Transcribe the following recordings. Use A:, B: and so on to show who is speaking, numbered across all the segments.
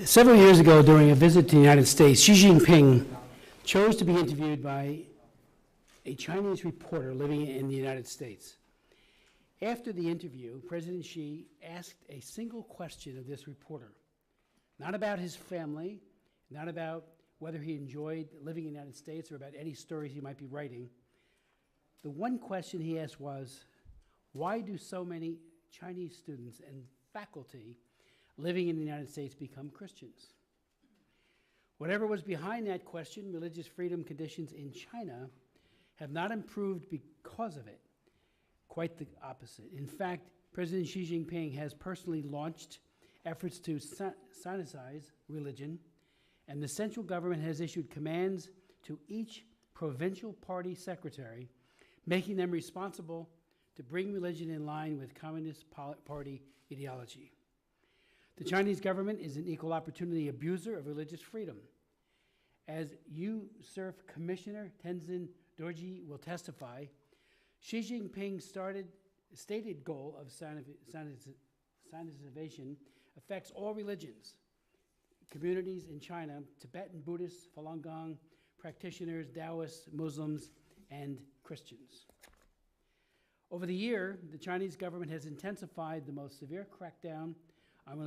A: Several years ago, during a visit to the United States, Xi Jinping chose to be interviewed by a Chinese reporter living in the United States. After the interview, President Xi asked a single question of this reporter, not about his family, not about whether he enjoyed living in the United States or about any stories he might be writing. The one question he asked was, why do so many Chinese students and faculty living in the United States become Christians? Whatever was behind that question, religious freedom conditions in China have not improved because of it. Quite the opposite. In fact, President Xi Jinping has personally launched efforts to sanitize religion, and the central government has issued commands to each provincial party secretary, making them responsible to bring religion in line with Communist Party ideology. The Chinese government is an equal opportunity abuser of religious freedom. As USERF Commissioner Tenzin Dorji will testify, Xi Jinping's stated goal of sanitization affects all religions, communities in China, Tibetan Buddhists, Falun Gong practitioners, Taoists, Muslims, and Christians. Over the year, the Chinese government has intensified the most severe crackdown on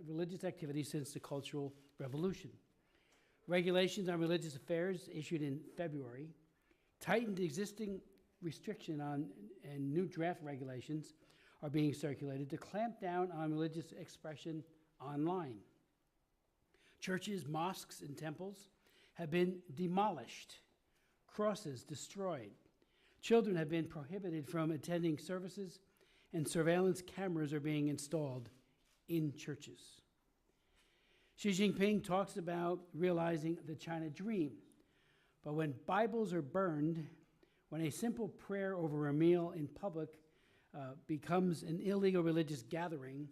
A: religious activities since the Cultural Revolution. Regulations on religious affairs issued in February tightened existing restriction on, and new draft regulations are being circulated to clamp down on religious expression online. Churches, mosques, and temples have been demolished, crosses destroyed. Children have been prohibited from attending services, and surveillance cameras are being installed in churches. Xi Jinping talks about realizing the China dream, but when Bibles are burned, when a simple prayer over a meal in public becomes an illegal religious gathering,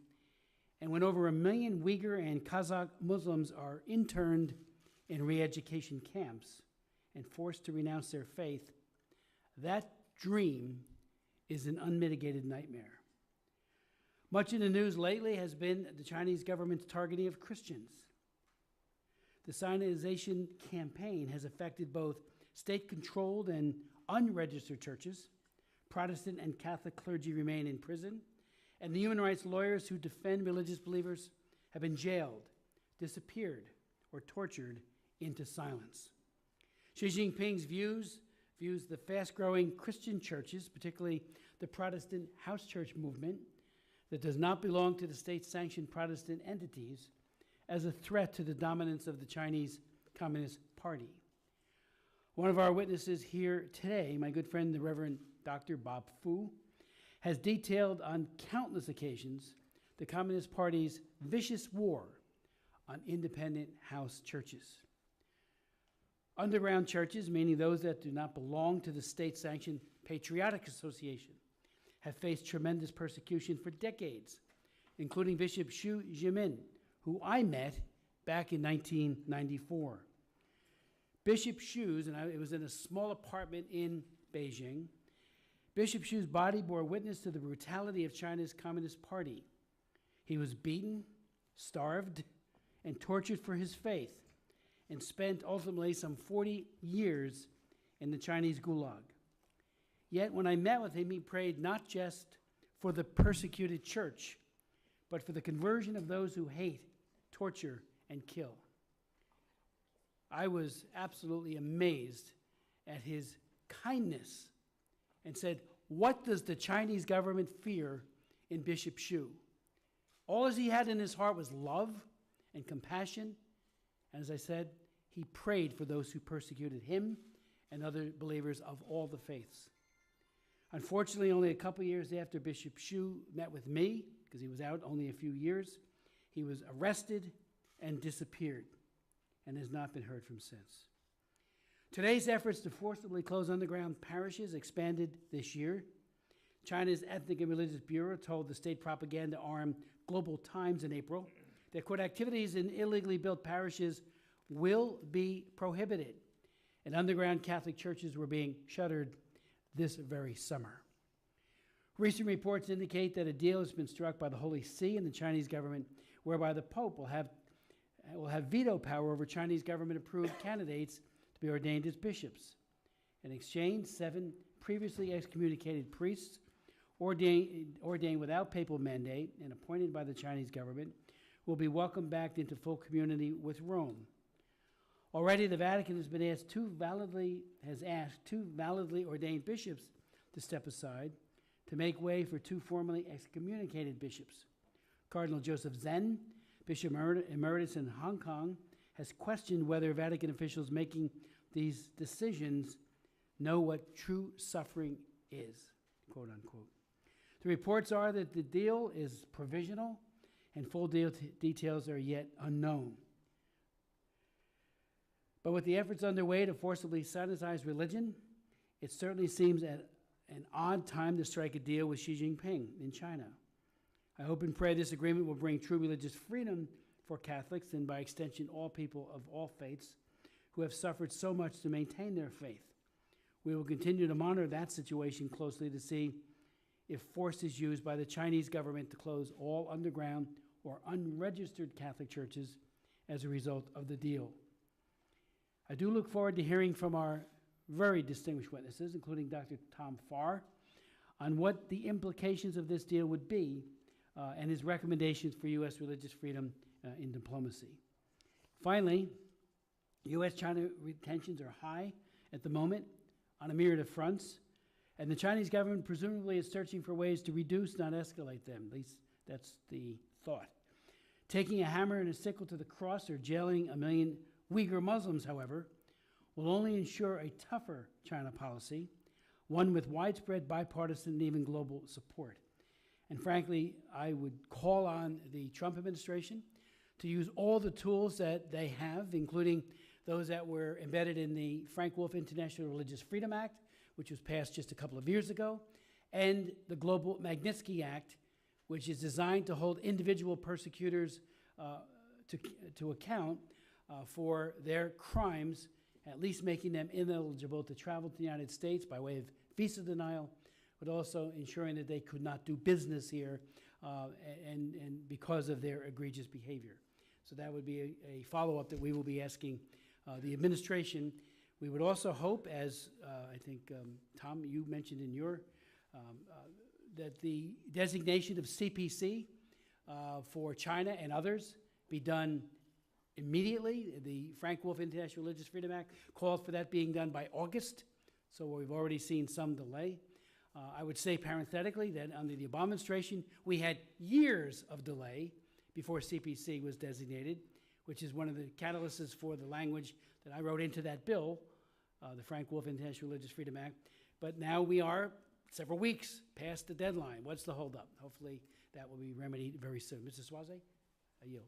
A: and when over 1 million Uyghur and Kazakh Muslims are interned in re-education camps and forced to renounce their faith, that dream is an unmitigated nightmare. Much in the news lately has been the Chinese government's targeting of Christians. The Sinization campaign has affected both state-controlled and unregistered churches. Protestant and Catholic clergy remain in prison, and the human rights lawyers who defend religious believers have been jailed, disappeared, or tortured into silence. Xi Jinping's views the fast-growing Christian churches, particularly the Protestant house church movement, that does not belong to the state-sanctioned Protestant entities, as a threat to the dominance of the Chinese Communist Party. One of our witnesses here today, my good friend, the Reverend Dr. Bob Fu, has detailed on countless occasions the Communist Party's vicious war on independent house churches. Underground churches, meaning those that do not belong to the state-sanctioned Patriotic Association, have faced tremendous persecution for decades, including Bishop Xu Jimin, who I met back in 1994. Bishop Xu's, and it was in a small apartment in Beijing, Bishop Xu's body bore witness to the brutality of China's Communist Party. He was beaten, starved, and tortured for his faith, and spent ultimately some 40 years in the Chinese Gulag. Yet when I met with him, he prayed not just for the persecuted church, but for the conversion of those who hate, torture, and kill. I was absolutely amazed at his kindness and said, what does the Chinese government fear in Bishop Xu? All he had in his heart was love and compassion. And as I said, he prayed for those who persecuted him and other believers of all the faiths. Unfortunately, only a couple years after Bishop Xu met with me, because he was out only a few years, he was arrested and disappeared and has not been heard from since. Today's efforts to forcibly close underground parishes expanded this year. China's Ethnic and Religious Bureau told the state propaganda arm Global Times in April that, quote, activities in illegally built parishes will be prohibited, and underground Catholic churches were being shuttered this very summer. Recent reports indicate that a deal has been struck by the Holy See and the Chinese government whereby the Pope will have will have veto power over Chinese government-approved candidates to be ordained as bishops. In exchange, 7 previously excommunicated priests ordained without papal mandate and appointed by the Chinese government will be welcomed back into full community with Rome. Already, the Vatican has asked two validly ordained bishops to step aside to make way for 2 formerly excommunicated bishops. Cardinal Joseph Zen, Bishop Emeritus in Hong Kong, has questioned whether Vatican officials making these decisions know what true suffering is, quote unquote. The reports are that the deal is provisional and full details are yet unknown. But with the efforts underway to forcibly sanitize religion, it certainly seems an odd time to strike a deal with Xi Jinping in China. I hope and pray this agreement will bring true religious freedom for Catholics and by extension all people of all faiths who have suffered so much to maintain their faith. We will continue to monitor that situation closely to see if force is used by the Chinese government to close all underground or unregistered Catholic churches as a result of the deal. I do look forward to hearing from our very distinguished witnesses, including Dr. Tom Farr, on what the implications of this deal would be and his recommendations for U.S. religious freedom in diplomacy. Finally, U.S.-China tensions are high at the moment on a myriad of fronts, and the Chinese government presumably is searching for ways to reduce, not escalate them. At least that's the thought. Taking a hammer and a sickle to the cross or jailing 1 million Uyghur Muslims, however, will only ensure a tougher China policy, one with widespread bipartisan and even global support. And frankly, I would call on the Trump administration to use all the tools that they have, including those that were embedded in the Frank Wolf International Religious Freedom Act, which was passed just a couple of years ago, and the Global Magnitsky Act, which is designed to hold individual persecutors to account for their crimes, at least making them ineligible to travel to the United States by way of visa denial, but also ensuring that they could not do business here and because of their egregious behavior. So that would be a follow-up that we will be asking the administration. We would also hope, as I think, Tom, you mentioned in your, that the designation of CPC for China and others be done immediately. The Frank Wolf International Religious Freedom Act called for that being done by August, so we've already seen some delay. I would say parenthetically that under the Obama administration, we had years of delay before CPC was designated, which is one of the catalysts for the language that I wrote into that bill, the Frank Wolf International Religious Freedom Act. But now we are several weeks past the deadline. What's the holdup? Hopefully that will be remedied very soon. Mr. Suarez, I yield.